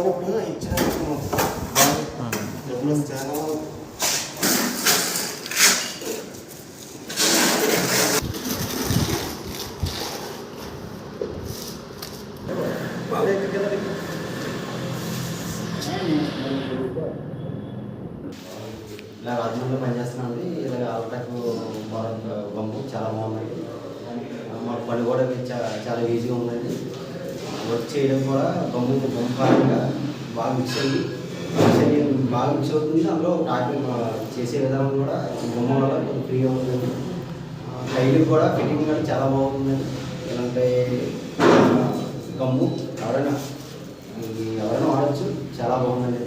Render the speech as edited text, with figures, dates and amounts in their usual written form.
ఇప్పుడు ఇచ్చిన చాలా ఇలా రాజమండ్రిలో పనిచేస్తున్నామండి. ఇలాగ ఆల్ట్రాక్ బొమ్మ చాలా బాగుందండి. మాకు పని కూడా చాలా ఈజీగా ఉందండి. వర్క్ చేయడం కూడా బొమ్మ పరంగా బాగా మిక్స్ అవుతుంది. అందులో చేసే విధానం కూడా బొమ్మ వల్ల కొంచెం ఫ్రీగా ఉందండి. టైల్ కూడా ఫిట్టింగ్ కూడా చాలా బాగుందండి. ఇలాంటి గమ్ము ఎవరైనా వాడచ్చు, చాలా బాగుందండి.